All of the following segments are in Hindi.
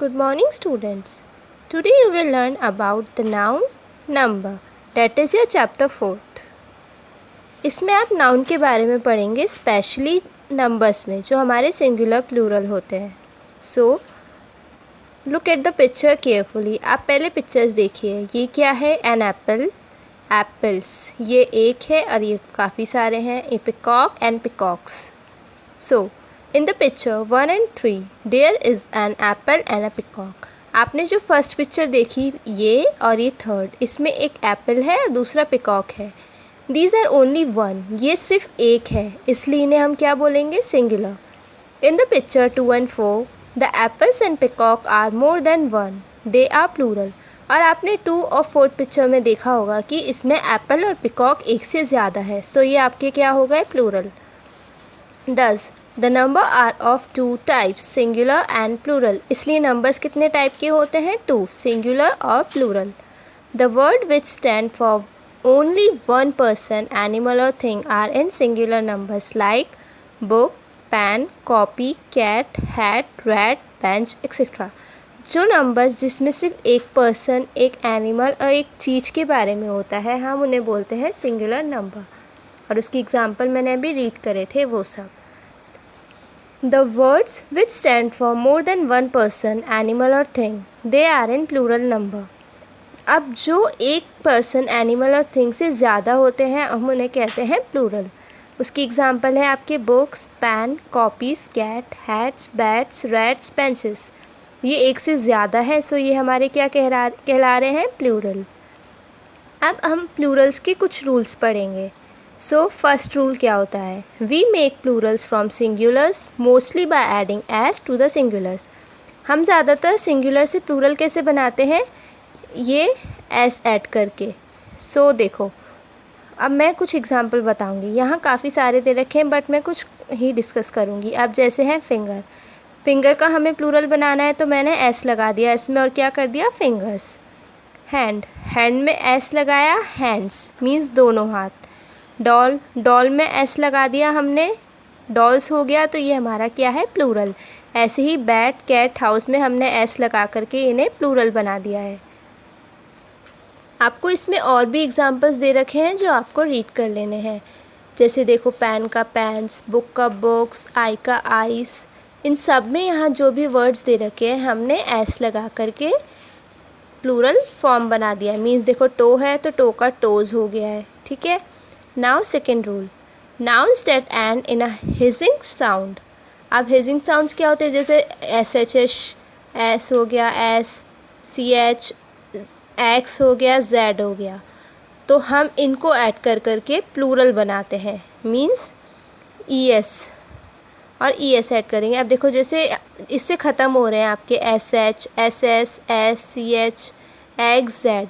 Good morning, students. Today you will learn about the noun number. That is your chapter 4th. इसमें आप नाउन के बारे में पढ़ेंगे, स्पेशली नंबर्स में जो हमारे सिंगुलर प्लूरल होते हैं. So look at the picture carefully. आप पहले पिक्चर्स देखिए. ये क्या है? An apple, apples. ये एक है और ये काफ़ी सारे हैं. A peacock and peacocks. So in the picture 1 and 3 there is an apple and a peacock. आपने जो फर्स्ट पिक्चर देखी ये और ये थर्ड, इसमें एक एप्पल है और दूसरा पिकॉक है. These are only one. ये सिर्फ एक है, इसलिए इन्हें हम क्या बोलेंगे? Singular. In the picture 2 and 4 the apples and peacock are more than one. They are plural. और आपने 2 और 4 पिक्चर में देखा होगा कि इसमें एप्पल और पिकॉक एक से ज़्यादा है. सो ये आपके क्या हो गए? Plural. Thus the number are of two types, singular and plural. इसलिए नंबर्स कितने टाइप के होते हैं? 2, singular और plural. The word which stand for only one person, animal or thing are in singular numbers like book, pen, copy, cat, hat, rat, bench, etc. जो नंबर्स जिसमें सिर्फ एक पर्सन, एक एनिमल और एक चीज़ के बारे में होता है, हम उन्हें बोलते हैं सिंगुलर नंबर. और उसकी एग्जाम्पल मैंने अभी रीड करे थे वो सब. The words which stand for more than one person, animal or thing, they are in plural number. अब जो एक पर्सन, एनिमल और थिंग से ज़्यादा होते हैं हम उन्हें कहते हैं प्लूरल. उसकी एग्जांपल है आपके books, pen, copies, cat, hats, bats, rats, benches. ये एक से ज़्यादा है, सो ये हमारे क्या कहला रहे हैं? प्लूरल. अब हम प्लूरल्स के कुछ रूल्स पढ़ेंगे. सो फर्स्ट रूल क्या होता है? We make plurals from singulars mostly by adding S to the singulars. हम ज़्यादातर सिंगुलर से प्लूरल कैसे बनाते हैं? ये एस ऐड करके. सो देखो, अब मैं कुछ एग्जांपल बताऊंगी. यहाँ काफ़ी सारे दे रखे हैं बट मैं कुछ ही डिस्कस करूँगी. अब जैसे हैं फिंगर. फिंगर का हमें प्लूरल बनाना है तो मैंने एस लगा दिया इसमें और क्या कर दिया? फिंगर्स. हैंड, हैंड में एस लगाया, हैंड्स मीन्स दोनों हाथ. डॉल, डॉल में एस लगा दिया हमने, डॉल्स हो गया. तो ये हमारा क्या है? प्लूरल. ऐसे ही बैट, कैट, हाउस में हमने एस लगा करके इन्हें प्लूरल बना दिया है. आपको इसमें और भी एग्जांपल्स दे रखे हैं जो आपको रीड कर लेने हैं. जैसे देखो, पेन का पेन्स, बुक का बुक्स, आई का आइस. इन सब में यहाँ जो भी वर्ड्स दे रखे हैं हमने एस लगा करके प्लूरल फॉर्म बना दिया है. मीन्स देखो, टो है तो टो का टोज हो गया है. ठीक है. Now second rule, nouns that end in a hissing sound. अब hissing sounds क्या होते हैं? जैसे SHH, S हो गया, S, CH, X हो गया, Z हो गया. तो हम इनको ऐड कर करके प्लूरल बनाते हैं. मीन्स ES और ES ऐड करेंगे. अब देखो, जैसे इससे ख़त्म हो रहे हैं आपके SH, SS, S, CH, X, Z.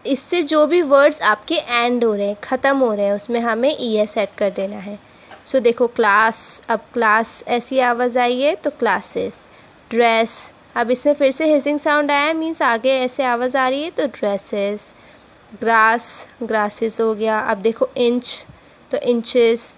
इससे जो भी वर्ड्स आपके एंड हो रहे हैं, ख़त्म हो रहे हैं, उसमें हमें ES ऐड कर देना है. सो देखो, क्लास. अब क्लास ऐसी आवाज़ आई है तो क्लासेस. ड्रेस, अब इसमें फिर से हिसिंग साउंड आया, मीन्स आगे ऐसे आवाज़ आ रही है तो ड्रेसेस. ग्रास, ग्रासेस हो गया. अब देखो, इंच तो इंचेस.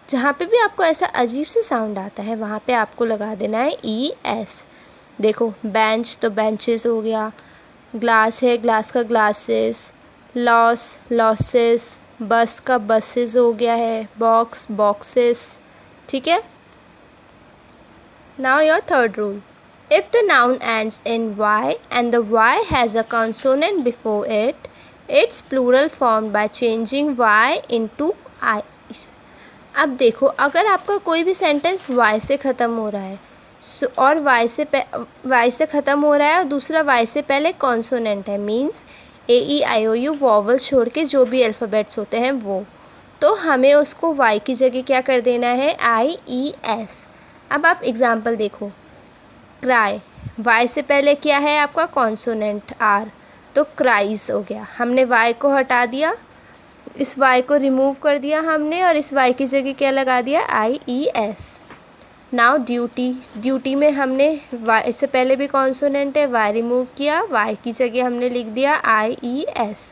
जहाँ पे भी आपको ऐसा अजीब से साउंड आता है वहाँ पे आपको लगा देना है ES. देखो, बेंच तो बेंचेस हो गया. ग्लास है, ग्लास का ग्लासेस. Loss, losses. बस का बसेस हो गया है. Box, boxes. ठीक है. Now your third rule. If the noun ends in Y and the Y has a consonant before it, it's plural formed by changing Y into I. अब देखो, अगर आपका कोई भी सेंटेंस Y से ख़त्म हो रहा है और Y से ख़त्म हो रहा है और दूसरा Y से पहले कॉन्सोनेंट है, मीन्स AEIOU वॉवल्स छोड़ के जो भी अल्फ़ाबेट्स होते हैं वो, तो हमें उसको Y की जगह क्या कर देना है? IES. अब आप एग्ज़ाम्पल देखो. क्राई, Y से पहले क्या है आपका? कॉन्सोनेंट R, तो क्राइज हो गया. हमने Y को हटा दिया, इस Y को रिमूव कर दिया हमने और इस Y की जगह क्या लगा दिया? IES. Now duty. ड्यूटी में हमने Y से पहले भी कॉन्सोनेंट है, Y रिमूव किया, Y की जगह हमने लिख दिया IES.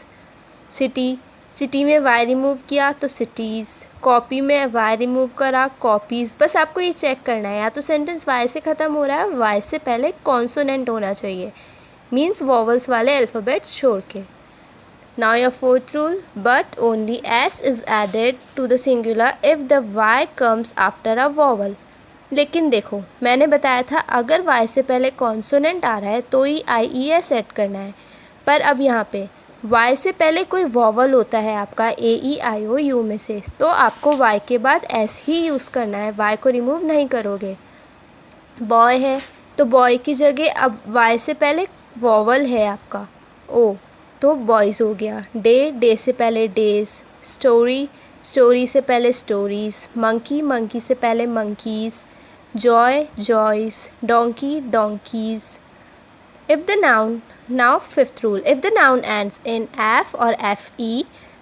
सिटी, सिटी में वाई रिमूव किया तो सिटीज़, कॉपी में वाई रिमूव करा कॉपीज़। बस आपको ये चेक करना है, या तो सेंटेंस वाई से ख़त्म हो रहा है, वाई से पहले कॉन्सोनेंट होना चाहिए, मीन्स वॉवल्स वाले अल्फ़ाबेट्स छोड़ के। Now your fourth rule, but only S is added to the singular if the Y comes after a vowel. लेकिन देखो, मैंने बताया था अगर वाई से पहले कॉन्सोनेंट आ रहा है तो ही IES ऐड करना है, पर अब यहाँ पे वाई से पहले कोई वॉवल होता है आपका AEIOU में से, तो आपको वाई के बाद एस ही यूज़ करना है, वाई को रिमूव नहीं करोगे। बॉय है तो बॉय की जगह अब वाई से पहले वॉवल है आपका ओ, तो बॉयज़ हो गया। डे से पहले डेज, स्टोरी से पहले स्टोरीज़, मंकी से पहले monkeys, joy joys, donkey donkeys. Now fifth rule, if the noun ends in F or FE,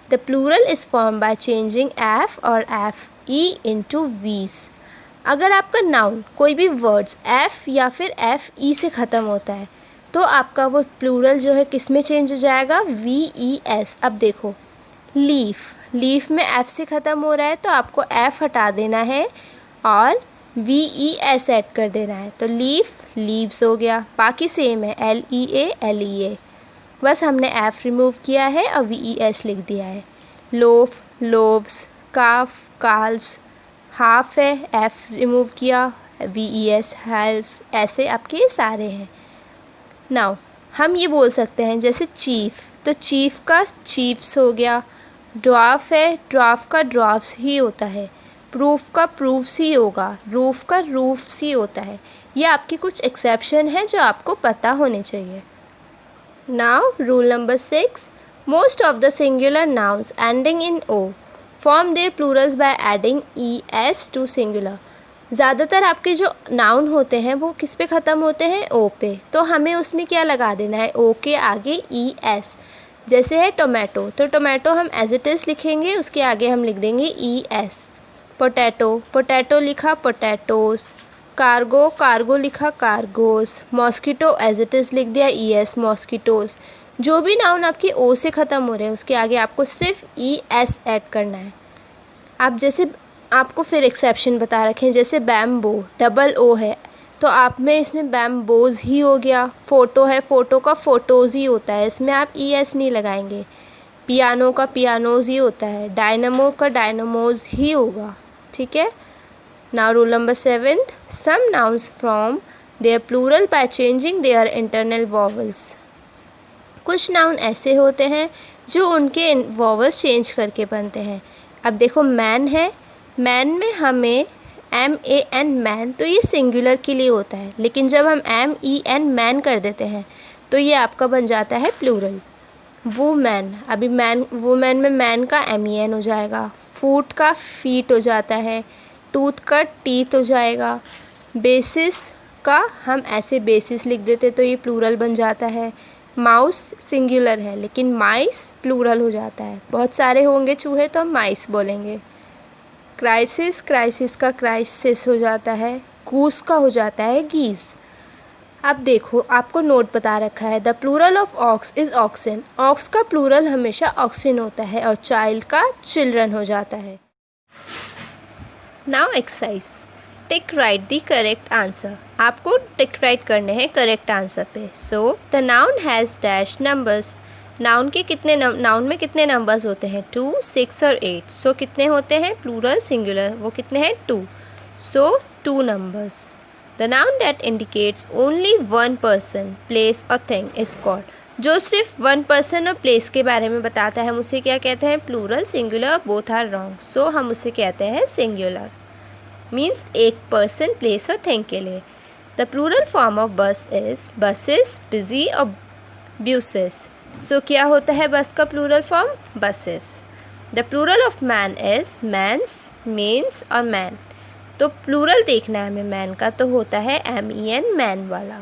the plural is formed by changing F or FE into V's. अगर आपका नाउन कोई भी वर्ड्स F या फिर FE से ख़त्म होता है तो आपका वो प्लूरल जो है किस में चेंज हो जाएगा, VES। अब देखो, लीफ में F से ख़त्म हो रहा है तो आपको F हटा देना है और VES ऐड कर देना है, तो लीव्स हो गया। बाकी सेम है, LEA, बस हमने F रिमूव किया है और VES लिख दिया है। लोव्स, काल्व्स, हाफ है, F रिमूव किया, VES, हेल्प्स, ऐसे आपके सारे हैं। नाउ हम ये बोल सकते हैं जैसे चीफ, तो चीफ का चीफ्स हो गया। ड्वार्फ है, ड्वार्फ का ड्वार्फ्स ही होता है। प्रूफ का प्रूफ्स ही होगा, रूफ का रूफ्स ही होता है। ये आपकी कुछ एक्सेप्शन है जो आपको पता होने चाहिए। Now rule number 6, most of the singular nouns ending in O form their plurals by adding ES to singular. ज़्यादातर आपके जो नाउन होते हैं वो किस पे ख़त्म होते हैं, ओ पे, तो हमें उसमें क्या लगा देना है, ओ के आगे ES। जैसे है टोमेटो, तो टोमेटो हम एज इट इज़ लिखेंगे, उसके आगे हम लिख देंगे ES। पोटैटो लिखा पोटैटोस। कार्गो लिखा cargoes. Mosquito as it is लिख दिया ES, मॉस्किटोस। जो भी नाउन आपकी ओ से ख़त्म हो रहे हैं उसके आगे आपको सिर्फ ES ऐड करना है। आप जैसे आपको फिर एक्सेप्शन बता रखे हैं, जैसे बैम्बो डबल O है तो आप में इसमें बैम्बोज ही हो गया। फोटो है, फोटो का फोटोज़ ही होता है, इसमें आप ES नहीं लगाएंगे। पियानो का पियानोज ही होता है, डायनामो का डायनामोज ही होगा, ठीक है। Now rule number 7, some nouns from their plural by changing their internal vowels. कुछ नाउन ऐसे होते हैं जो उनके वॉवल्स चेंज करके बनते हैं। अब देखो, मैन है, मैन में हमें MAN मैन, तो ये सिंगुलर के लिए होता है, लेकिन जब हम MEN मैन कर देते हैं तो ये आपका बन जाता है प्लूरल। वुमेन, अभी वुमेन में मैन का MEN हो जाएगा। फूट का फीट हो जाता है। टूथ का टीथ हो जाएगा। बेसिस का हम ऐसे बेसिस लिख देते तो ये प्लूरल बन जाता है। माउस सिंगुलर है लेकिन माइस प्लूरल हो जाता है, बहुत सारे होंगे चूहे तो हम माइस बोलेंगे। क्राइसिस का क्राइसिस हो जाता है। गूस का हो जाता है गीज। अब देखो, आपको नोट बता रखा है, the plural of ox is oxen. Ox का प्लूरल हमेशा ऑक्सिन होता है और चाइल्ड का चिल्ड्रन हो जाता है। Now exercise, tick right the correct answer. आपको टिक राइट करने हैं करेक्ट आंसर पे। So the noun has dash numbers. Noun में कितने नंबर्स होते हैं, 2, 6 और 8। सो कितने होते हैं प्लूरल सिंगुलर, वो कितने हैं, 2। सो 2 numbers. The noun that indicates only one person, place और थिंग इज कॉल्ड। जो सिर्फ वन पर्सन और प्लेस के बारे में बताता है हम उसे क्या कहते हैं, plural. Singular both are wrong, so हम उसे कहते हैं सिंगुलर। मीन्स एक पर्सन, प्लेस और थिंग के लिए। The plural form of bus is buses, busy और ब्यूसेस। सो क्या होता है बस का plural form, buses. The plural of man is mans, mens और मैन। तो प्लूरल देखना है हमें मैन का, तो होता है MEN मैन वाला।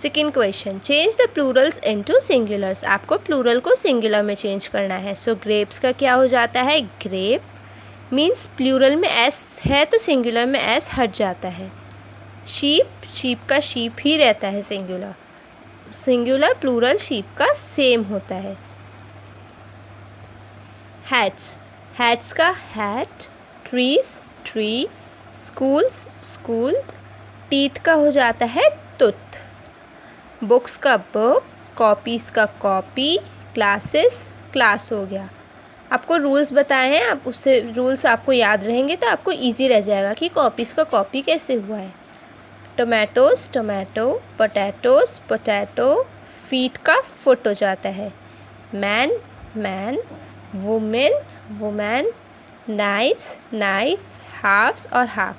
Second question, change the plurals into singulars. आपको प्लूरल को सिंगुलर में चेंज करना है। सो ग्रेप्स का क्या हो जाता है, ग्रेप। मीन्स प्लूरल में S है तो सिंगुलर में S हट जाता है। शीप का शीप ही रहता है सिंगुलर प्लूरल शीप का सेम होता है। हैट्स, हैट्स का hat, trees tree, schools school, teeth का हो जाता है टूथ, बुक्स का बुक, कॉपीज़ का कॉपी, क्लासेस क्लास हो गया। आपको रूल्स बताए हैं, आप उससे रूल्स आपको याद रहेंगे तो आपको इजी रह जाएगा कि कॉपीज़ का कॉपी कैसे हुआ है। Tomatoes tomato, potatoes potato, feet का फुट हो जाता है। Man man, women woman, knifes knife, halfs और half.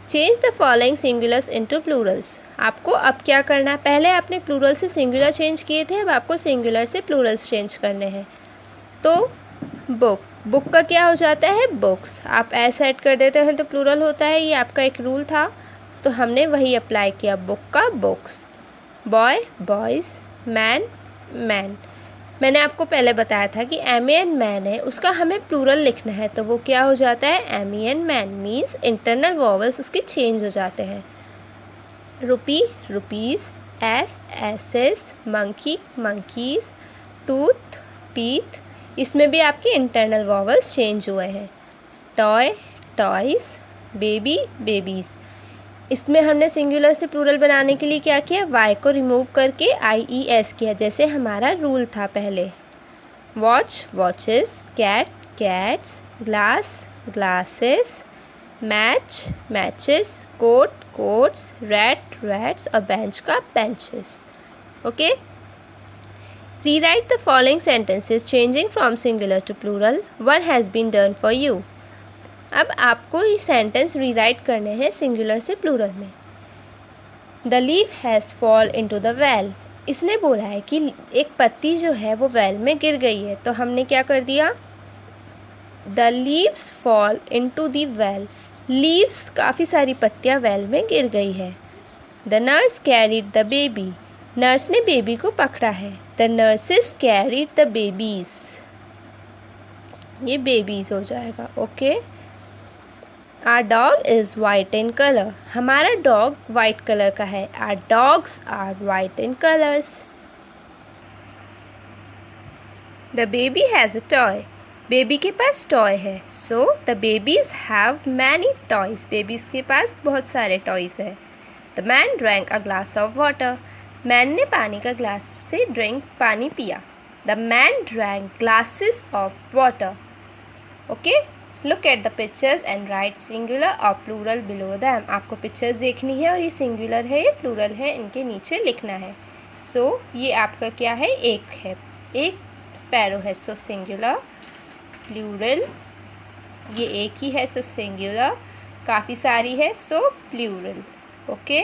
Change the following singulars into plurals. आपको अब क्या करना है, पहले आपने प्लूरल से सिंगुलर चेंज किए थे, अब आपको सिंगुलर से प्लूरल्स चेंज करने हैं। तो बुक, बुक का क्या हो जाता है बुक्स, आप ऐसे ऐड कर देते हैं तो प्लूरल होता है, ये आपका एक रूल था तो हमने वही अप्लाई किया, बुक का books. Boy boys, man man, मैंने आपको पहले बताया था कि एन मैन है, उसका हमें प्लूरल लिखना है तो वो क्या हो जाता है an man, means internal vowels उसके चेंज हो जाते हैं। Rupee rupees, aces, monkey monkeys, tooth teeth, इसमें भी आपके इंटरनल वॉवल्स चेंज हुए हैं। टॉय टॉयज़, बेबी बेबीज़, इसमें हमने सिंगुलर से प्लूरल बनाने के लिए क्या किया, वाई को रिमूव करके IES किया, जैसे हमारा रूल था पहले। Watch watches, cat cats, glass glasses, match matches, coat coats, rat rats और बेंच का benches. Okay, rewrite the following sentences changing from singular to plural, one has been done for you. अब आपको ये सेंटेंस रीराइट करने हैं सिंगुलर से प्लूरल में। The leaf has fall into the well, इसने बोला है कि एक पत्ती जो है वो वेल में गिर गई है, तो हमने क्या कर दिया, the leaves fall into the well, leaves काफ़ी सारी पत्तियाँ वेल में गिर गई है। The nurse carried the baby, nurse ने बेबी को पकड़ा है। The nurses carried the babies, ये बेबीज़ हो जाएगा। Okay, Our dog is white in color, हमारा डॉग वाइट कलर का है। Our dogs are white in colors. The baby has a toy, baby के पास टॉय है। So the babies have many toys, babies के पास बहुत सारे टॉयज़ है। The man drank a glass of water, man ने पानी का ग्लास से पानी पिया। The man drank glasses of water. Okay? Look at the pictures and write singular or plural below them. आपको पिक्चर्स देखनी है और ये सिंगुलर है ये प्लूरल है, इनके नीचे लिखना है। सो ये आपका क्या है, एक है, एक स्पैरो है, सो सिंगुलर। प्लूरल, ये एक ही है, सो सिंगुलर। काफ़ी सारी है, सो प्लूरल। ओके।